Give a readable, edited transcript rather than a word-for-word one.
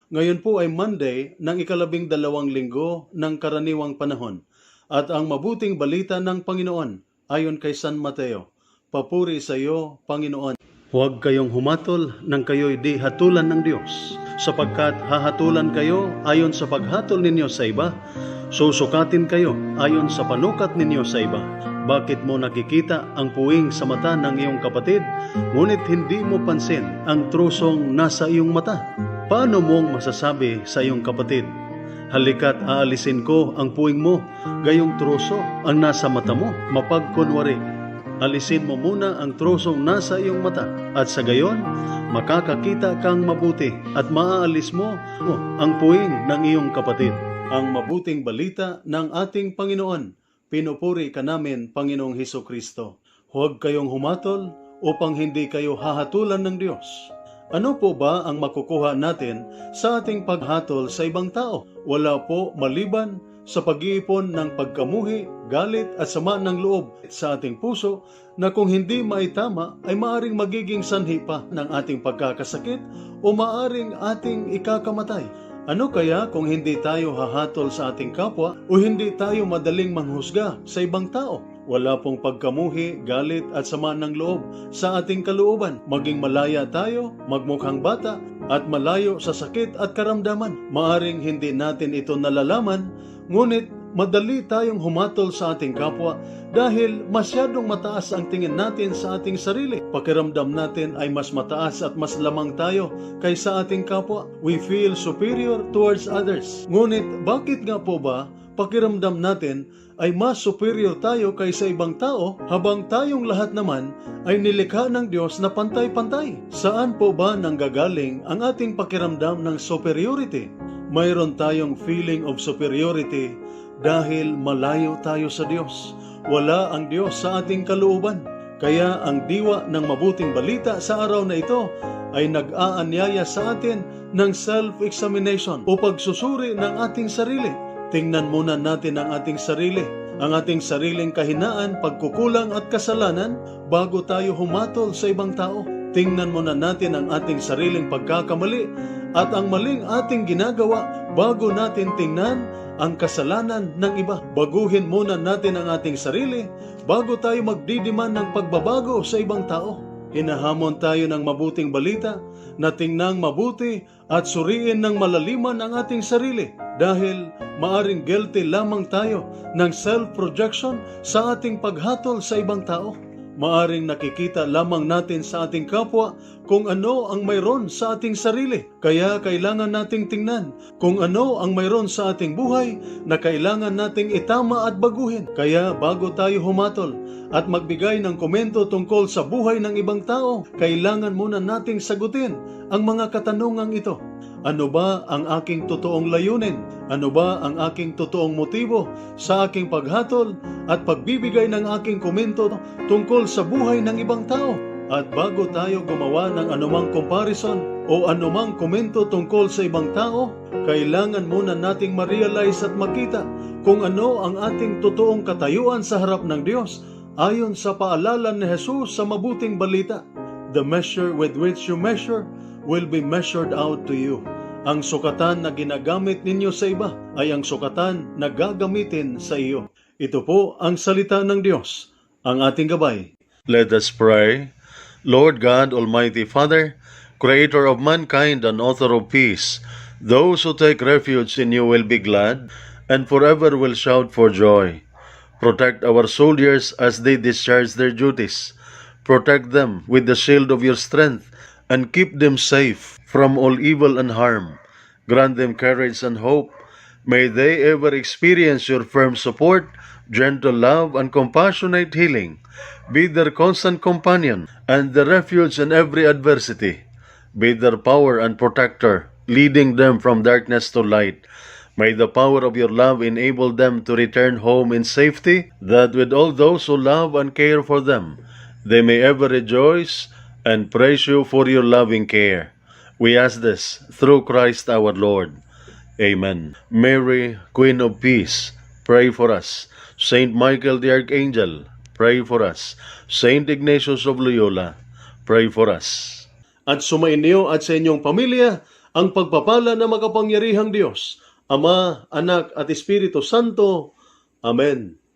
Ngayon po ay Monday ng ika-12 linggo ng karaniwang panahon at ang mabuting balita ng Panginoon ayon kay San Mateo. Papuri sa iyo, Panginoon. Huwag kayong humatol nang kayo'y di hatulan ng Diyos, sapagkat hahatulan kayo ayon sa paghatol ninyo sa iba, susukatin kayo ayon sa panukat ninyo sa iba. Bakit mo nakikita ang puwing sa mata ng iyong kapatid, ngunit hindi mo pansin ang trusong nasa iyong mata? Paano mong masasabi sa iyong kapatid, halika't aalisin ko ang puwing mo, gayong truso ang nasa mata mo? Mapagkunwari, alisin mo muna ang trusong nasa iyong mata, at sa gayon, makakakita kang mabuti at maaalis mo ang puwing ng iyong kapatid. Ang mabuting balita ng ating Panginoon. Pinupuri ka namin, Panginoong Hesukristo. Huwag kayong humatol upang hindi kayo hahatulan ng Diyos. Ano po ba ang makukuha natin sa ating paghatol sa ibang tao? Wala po maliban sa pag-iipon ng pagkamuhi, galit at sama ng loob sa ating puso na kung hindi maitama ay maaring magiging sanhi pa ng ating pagkakasakit o maaring ating ikakamatay. Ano kaya kung hindi tayo hahatol sa ating kapwa o hindi tayo madaling manghusga sa ibang tao? Wala pong pagkamuhi, galit at sama ng loob sa ating kalooban. Maging malaya tayo, magmukhang bata at malayo sa sakit at karamdaman. Maaring hindi natin ito nalalaman, ngunit madali tayong humatol sa ating kapwa dahil masyadong mataas ang tingin natin sa ating sarili. Pakiramdam natin ay mas mataas at mas lamang tayo kaysa ating kapwa. We feel superior towards others. Ngunit bakit nga po ba pakiramdam natin ay mas superior tayo kaysa ibang tao habang tayong lahat naman ay nilikha ng Diyos na pantay-pantay? Saan po ba nanggagaling ang ating pakiramdam ng superiority? Mayroon tayong feeling of superiority dahil malayo tayo sa Diyos. Wala ang Diyos sa ating kalooban. Kaya ang diwa ng mabuting balita sa araw na ito ay nag-aanyaya sa atin ng self-examination o pagsusuri ng ating sarili. Tingnan muna natin ang ating sarili, ang ating sariling kahinaan, pagkukulang at kasalanan bago tayo humatol sa ibang tao. Tingnan muna natin ang ating sariling pagkakamali at ang maling ating ginagawa bago natin tingnan ang kasalanan ng iba. Baguhin muna natin ang ating sarili bago tayo magdidiman ng pagbabago sa ibang tao. Hinahamon tayo ng mabuting balita na tingnang mabuti at suriin ng malaliman ang ating sarili dahil maaring guilty lamang tayo ng self-projection sa ating paghatol sa ibang tao. Maaring nakikita lamang natin sa ating kapwa kung ano ang mayroon sa ating sarili. Kaya kailangan nating tingnan kung ano ang mayroon sa ating buhay na kailangan nating itama at baguhin. Kaya bago tayo humatol at magbigay ng komento tungkol sa buhay ng ibang tao, kailangan muna nating sagutin ang mga katanungang ito. Ano ba ang aking totoong layunin? Ano ba ang aking totoong motibo sa aking paghatol at pagbibigay ng aking komento tungkol sa buhay ng ibang tao? At bago tayo gumawa ng anumang comparison o anumang komento tungkol sa ibang tao, kailangan muna nating ma-realize at makita kung ano ang ating totoong katayuan sa harap ng Diyos ayon sa paalala ni Jesus sa mabuting balita. The measure with which you measure will be measured out to you. Ang sukatan na ginagamit ninyo sa iba ay ang sukatan na gagamitin sa iyo. Ito po ang salita ng Diyos, ang ating gabay. Let us pray. Lord God, Almighty Father, Creator of mankind and author of peace, those who take refuge in you will be glad and forever will shout for joy. Protect our soldiers as they discharge their duties. Protect them with the shield of your strength and keep them safe from all evil and harm. Grant them courage and hope. May they ever experience your firm support, gentle love, and compassionate healing. Be their constant companion and the refuge in every adversity. Be their power and protector, leading them from darkness to light. May the power of your love enable them to return home in safety, that with all those who love and care for them, they may ever rejoice and praise you for your loving care. We ask this through Christ our Lord. Amen. Mary, Queen of Peace, pray for us. Saint Michael the Archangel, pray for us. Saint Ignatius of Loyola, pray for us. At sumainyo at sa inyong pamilya Ang pagpapala ng makapangyarihang Diyos, Ama, Anak at Espiritu Santo. Amen.